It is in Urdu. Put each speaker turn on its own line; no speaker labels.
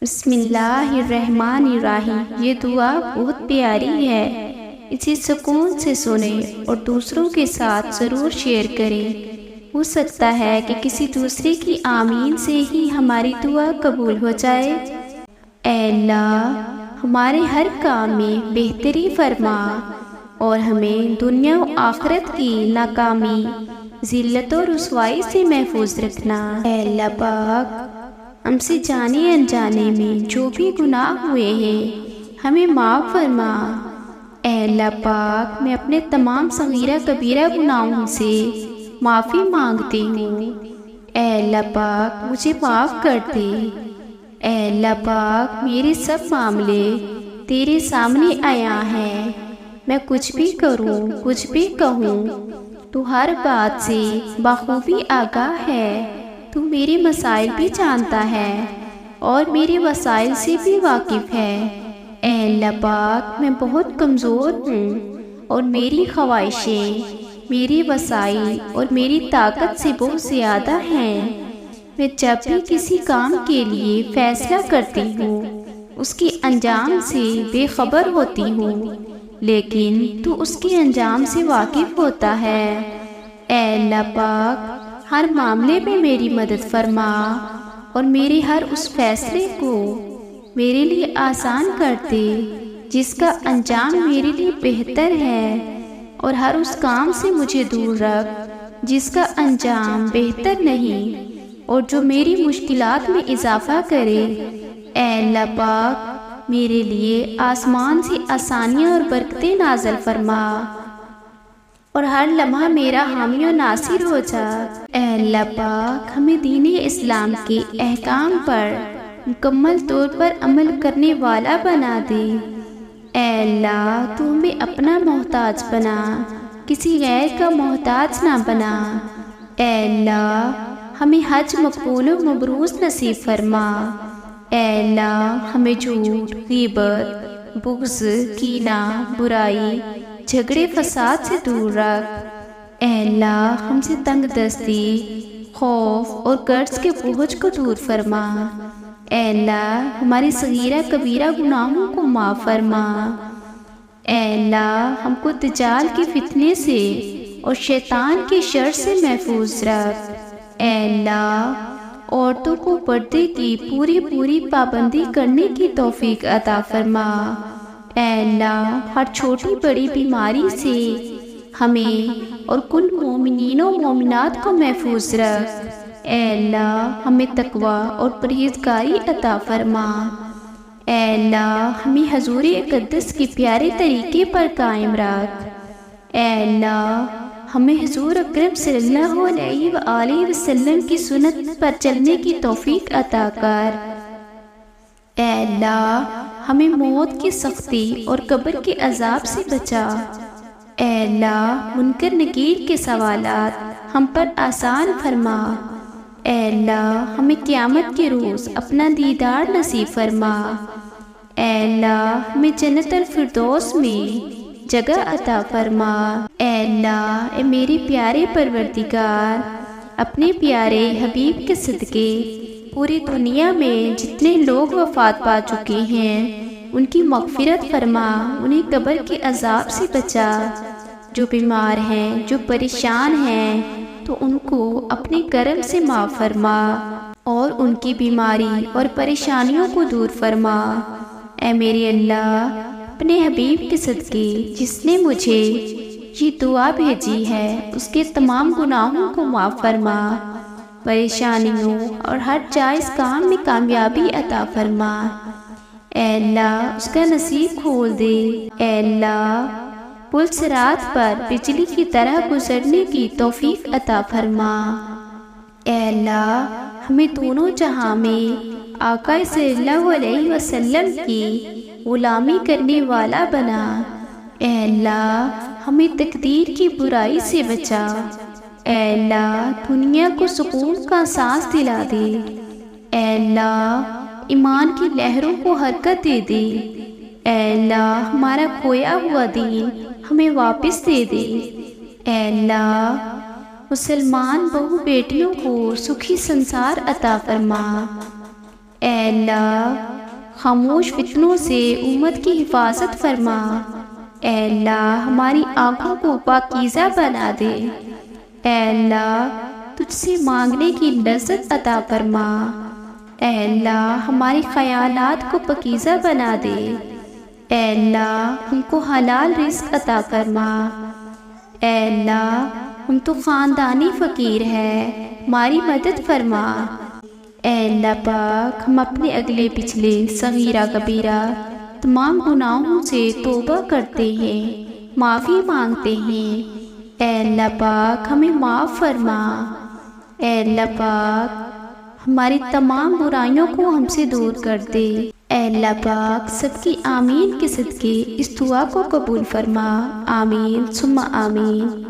بسم اللہ الرحمن الرحیم۔ یہ دعا بہت پیاری ہے، اسے سکون سے سنیں اور دوسروں کے ساتھ ضرور شیئر کریں۔ ہو سکتا ہے کہ کسی دوسرے کی آمین سے ہی ہماری دعا قبول ہو جائے۔ اے اللہ، ہمارے ہر کام میں بہتری فرما اور ہمیں دنیا و آخرت کی ناکامی، ذلت و رسوائی سے محفوظ رکھنا۔ اے اللہ پاک، ہم سے جانے انجانے میں جو بھی گناہ ہوئے ہیں ہمیں معاف فرما۔ اے اللہ پاک، میں اپنے تمام صغیرہ کبیرہ گناہوں سے معافی مانگتی ہوں۔ اے اللہ پاک، مجھے معاف کر دے۔ اے اللہ پاک، میرے سب معاملے تیرے سامنے آیا ہیں۔ میں کچھ بھی کروں، کچھ بھی کہوں، تو ہر بات سے بخوبی آگاہ ہے۔ تو میرے مسائل بھی جانتا ہے اور میرے وسائل سے بھی واقف ہے۔ اے اللہ پاک، میں بہت کمزور ہوں اور میری خواہشیں میری وسائل اور میری طاقت سے بہت زیادہ ہیں۔ میں جب بھی کسی کام کے لیے فیصلہ کرتی ہوں اس کے انجام سے بے خبر ہوتی ہوں، لیکن تو اس کے انجام سے واقف ہوتا ہے۔ اے اللہ پاک، ہر معاملے میں میری مدد فرما اور میرے ہر اس فیصلے کو میرے لیے آسان کر دے جس کا انجام میرے لیے بہتر ہے، اور ہر اس کام سے مجھے دور رکھ جس کا انجام بہتر نہیں اور جو میری مشکلات میں اضافہ کرے۔ اے اللہ پاک، میرے لیے آسمان سے آسانیاں اور برکتیں نازل فرما اور ہر لمحہ میرا حامی و ناصر ہو جا۔ اے اللہ پاک، ہمیں دین اسلام کے احکام پر مکمل طور پر عمل کرنے والا بنا دے۔ اے اللہ، تو ہمیں اپنا محتاج بنا، کسی غیر کا محتاج نہ بنا۔ اے اللہ، ہمیں حج مقبول و مبرور نصیب فرما۔ اے اللہ، ہمیں جھوٹ، غیبت، بغض، کینہ، برائی، جھگڑے فساد سے دور رکھ۔ اے اللہ، ہم سے تنگ دستی، خوف اور قرض کے بوجھ کو دور فرما۔ اے اللہ، ہمارے صغیرہ کبیرہ گناہوں کو معاف فرما۔ اے اللہ، ہم کو دجال کے فتنے سے اور شیطان کے شر سے محفوظ رکھ۔ اے اللہ، عورتوں کو پردے کی پوری پابندی کرنے کی توفیق عطا فرما۔ اے اللہ، ہر چھوٹی بڑی بیماری سے ہمیں اور کل مومنین و مومنات کو محفوظ رکھ۔ اے اللہ، ہمیں تقوی اور پرہیزگاری عطا فرما۔ اے اللہ، ہمیں حضور اقدس کے پیارے طریقے پر قائم رکھ۔ اے اللہ، ہمیں حضور اکرم صلی اللہ علیہ وآلہ وسلم کی سنت پر چلنے کی توفیق عطا کر۔ اے اللہ، ہمیں موت کی سختی اور قبر کے عذاب سے بچا۔ اے اللہ، منکر نکیر کے سوالات ہم پر آسان فرما۔ اے اللہ، ہمیں قیامت کے روز اپنا دیدار نصیب فرما۔ اے اللہ، ہمیں جنت الفردوس میں جگہ عطا فرما۔ اے اللہ، اے میرے پیارے پروردگار، اپنے پیارے حبیب کے صدقے پوری دنیا میں جتنے لوگ وفات پا چکے ہیں ان کی مغفرت فرما، انہیں قبر کے عذاب سے بچا۔ جو بیمار ہیں، جو پریشان ہیں، تو ان کو اپنے کرم سے معاف فرما اور ان کی بیماری اور پریشانیوں کو دور فرما۔ اے میرے اللہ، اپنے حبیب کے صدقے جس نے مجھے یہ دعا بھیجی ہے اس کے تمام گناہوں کو معاف فرما، پریشانیوں اور ہر جائز کام میں کامیابی عطا فرما۔ اے اللہ، اس کا نصیب کھول دے۔ اے اللہ، پل صراط پر بجلی کی طرح گزرنے کی توفیق عطا فرما۔ اے اللہ، ہمیں دونوں جہاں میں آقا صلی اللہ علیہ وسلم کی غلامی کرنے والا بنا۔ اے اللہ، ہمیں تقدیر کی برائی سے بچا۔ اے اللہ، دنیا کو سکون کا سانس دلا دے۔ اے اللہ، ایمان کی لہروں کو حرکت دے دے۔ اے اللہ، ہمارا کھویا ہوا دین ہمیں واپس دے دے۔ اے اللہ، مسلمان بہو بیٹیوں کو سکھی سنسار عطا فرما۔ اے اللہ خاموش فتنوں سے امت کی حفاظت فرما۔ اے اللہ ہماری آنکھوں کو پاکیزہ بنا دے۔ اے اللہ تجھ سے مانگنے کی لذت عطا فرما۔ اے اللہ ہمارے خیالات کو پاکیزہ بنا دے۔ اے اللہ ہم کو حلال رزق عطا فرما۔ اے اللہ ہم تو خاندانی فقیر ہے، ہماری مدد فرما۔ اے اللہ پاک ہم اپنے اگلے پچھلے صغیرہ کبیرہ تمام گناہوں سے توبہ کرتے ہیں، معافی مانگتے ہیں۔ اے اللہ پاک ہمیں معاف فرما۔ اے اللہ پاک ہماری تمام برائیوں کو ہم سے دور کر دے۔ اے اللہ پاک سب کی آمین کے صدقے اس دعا کو قبول فرما۔ آمین ثم آمین۔